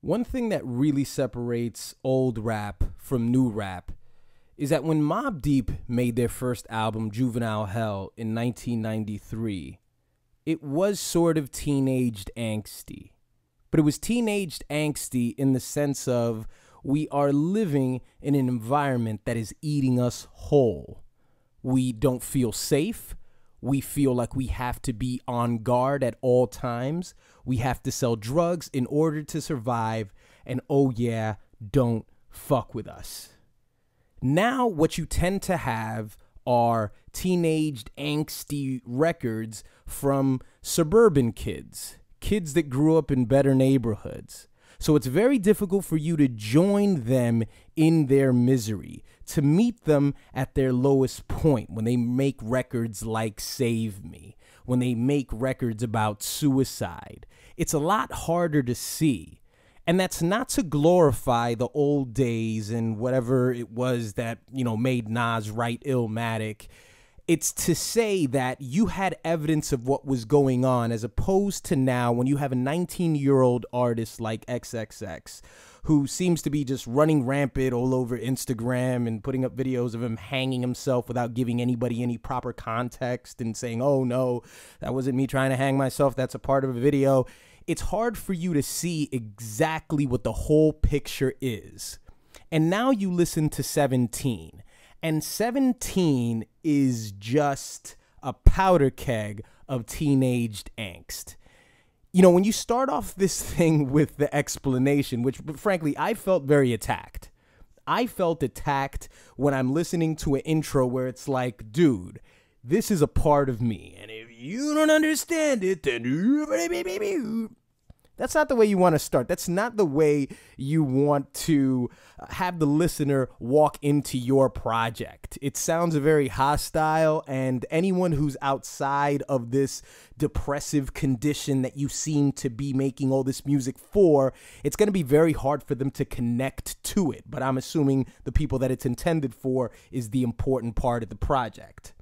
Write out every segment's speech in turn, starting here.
One thing that really separates old rap from new rap is that when Mobb Deep made their first album, Juvenile Hell, in 1993, it was sort of teenaged angsty. But it was teenaged angsty in the sense of we are living in an environment that is eating us whole. We don't feel safe. We feel like we have to be on guard at all times. We have to sell drugs in order to survive. And oh yeah, don't fuck with us. Now what you tend to have are teenaged angsty records from suburban kids, kids that grew up in better neighborhoods. So it's very difficult for you to join them in their misery, to meet them at their lowest point when they make records like Save Me, when they make records about suicide. It's a lot harder to see. And that's not to glorify the old days and whatever it was that, made Nas write Illmatic. It's to say that you had evidence of what was going on, as opposed to now when you have a 19-year-old artist like XXX who seems to be just running rampant all over Instagram and putting up videos of him hanging himself without giving anybody any proper context and saying, oh no, that wasn't me trying to hang myself, that's a part of a video. It's hard for you to see exactly what the whole picture is. And now you listen to 17. And 17 is just a powder keg of teenaged angst. When you start off this thing with the explanation, which frankly, I felt very attacked. I felt attacked when I'm listening to an intro where it's like, dude, this is a part of me. And if you don't understand it, then that's not the way you want to start. That's not the way you want to have the listener walk into your project. It sounds very hostile, and anyone who's outside of this depressive condition that you seem to be making all this music for, it's going to be very hard for them to connect to it. But I'm assuming the people that it's intended for is the important part of the project.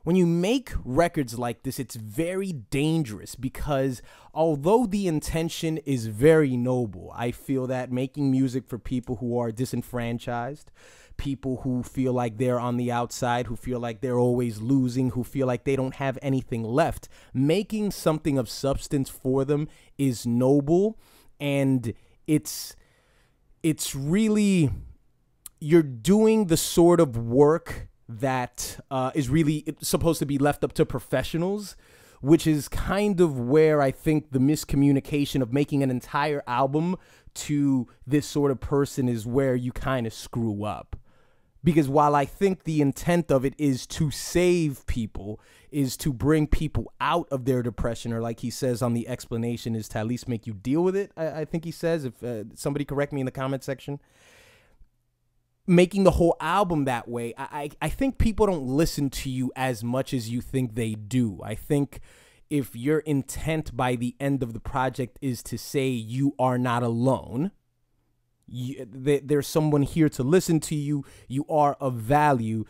When you make records like this, it's very dangerous because although the intention is very noble, I feel that making music for people who are disenfranchised, people who feel like they're on the outside, who feel like they're always losing, who feel like they don't have anything left, making something of substance for them is noble, and it's really, you're doing the sort of work that is really supposed to be left up to professionals, which is kind of where I think the miscommunication of making an entire album to this sort of person is where you kind of screw up. Because while I think the intent of it is to save people, is to bring people out of their depression, or like he says on the explanation, is to at least make you deal with it, I think he says, if somebody correct me in the comment section. Making the whole album that way, I think people don't listen to you as much as you think they do. I think if your intent by the end of the project is to say you are not alone, there's someone here to listen to you, you are of value,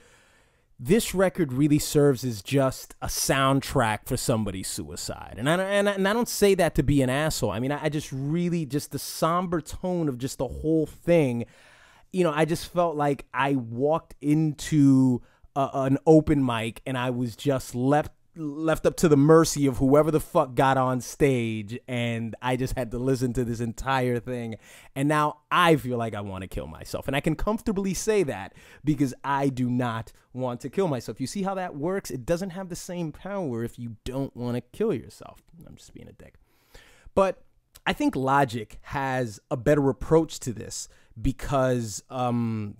this record really serves as just a soundtrack for somebody's suicide. And I don't say that to be an asshole. I mean, I just really, just the somber tone of just the whole thing, I just felt like I walked into an open mic and I was just left up to the mercy of whoever the fuck got on stage, and I just had to listen to this entire thing. And now I feel like I want to kill myself. And I can comfortably say that because I do not want to kill myself. You see how that works? It doesn't have the same power if you don't want to kill yourself. I'm just being a dick. But I think Logic has a better approach to this because on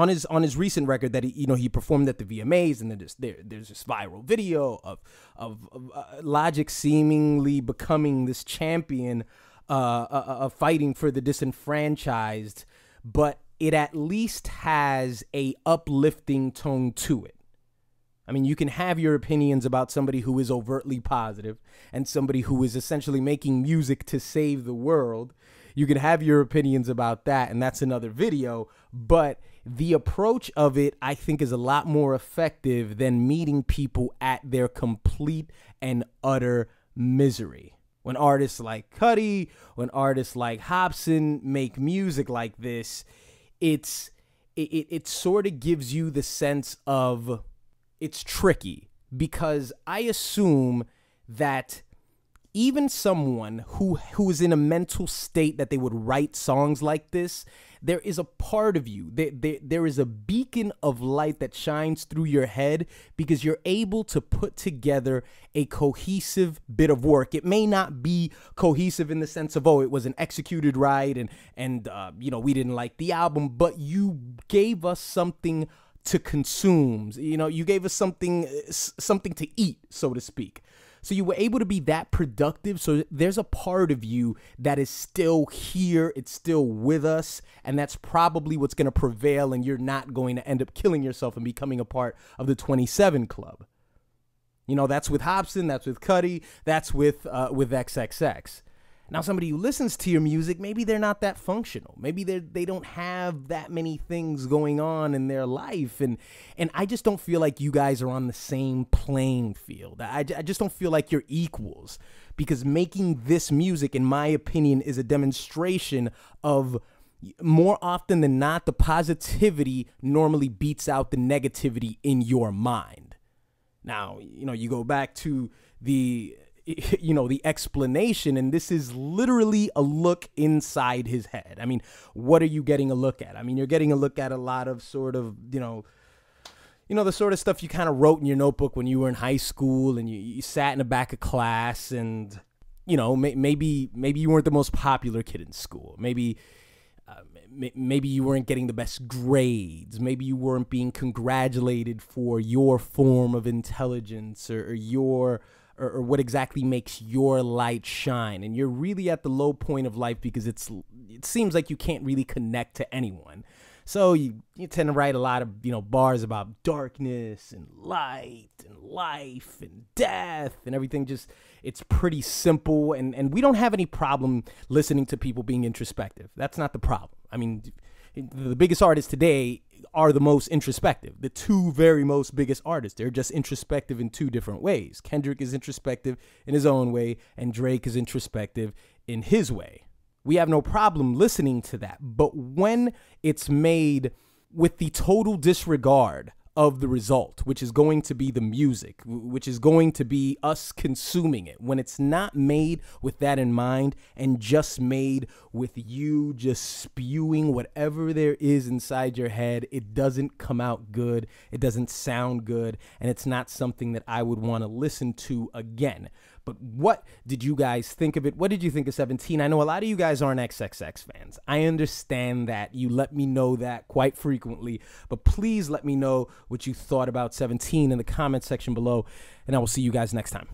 his recent record that he performed at the VMAs, and there's this viral video of Logic seemingly becoming this champion of fighting for the disenfranchised, but it at least has a uplifting tone to it. I mean, you can have your opinions about somebody who is overtly positive and somebody who is essentially making music to save the world. You can have your opinions about that, and that's another video. But the approach of it, I think, is a lot more effective than meeting people at their complete and utter misery. When artists like Cudi, when artists like Hobson make music like this, it sort of gives you the sense of it's tricky, because I assume that even someone who is in a mental state that they would write songs like this, there is a part of you, there is a beacon of light that shines through your head, because you're able to put together a cohesive bit of work. It may not be cohesive in the sense of, oh, it wasn't executed right, and we didn't like the album, but you gave us something to consume. You gave us something to eat, so to speak. So you were able to be that productive. So there's a part of you that is still here. It's still with us. And that's probably what's going to prevail. And you're not going to end up killing yourself and becoming a part of the 27 Club. That's with Hobson. That's with Cudi. That's with XXX. Now, somebody who listens to your music, maybe they're not that functional. Maybe they don't have that many things going on in their life. And I just don't feel like you guys are on the same playing field. I just don't feel like you're equals, because making this music, in my opinion, is a demonstration of, more often than not, the positivity normally beats out the negativity in your mind. Now, you go back to the explanation, and this is literally a look inside his head. I mean, what are you getting a look at? I mean, you're getting a look at a lot of sort of, the sort of stuff you kind of wrote in your notebook when you were in high school, and you sat in the back of class, and, maybe you weren't the most popular kid in school. Maybe you weren't getting the best grades. Maybe you weren't being congratulated for your form of intelligence, or what exactly makes your light shine. And you're really at the low point of life, because it seems like you can't really connect to anyone. So you tend to write a lot of, bars about darkness and light and life and death and everything. Just, it's pretty simple. And we don't have any problem listening to people being introspective. That's not the problem. I mean, the biggest artists today are the most introspective. The two very most biggest artists, they're just introspective in two different ways. Kendrick is introspective in his own way, and Drake is introspective in his way. We have no problem listening to that. But when it's made with the total disregard of the result, which is going to be the music, which is going to be us consuming it, when it's not made with that in mind, and just made with you just spewing whatever there is inside your head, it doesn't come out good. It doesn't sound good. And it's not something that I would want to listen to again. But what did you guys think of it? What did you think of 17? I know a lot of you guys aren't XXX fans. I understand that. You let me know that quite frequently. But please let me know what you thought about 17 in the comment section below. And I will see you guys next time.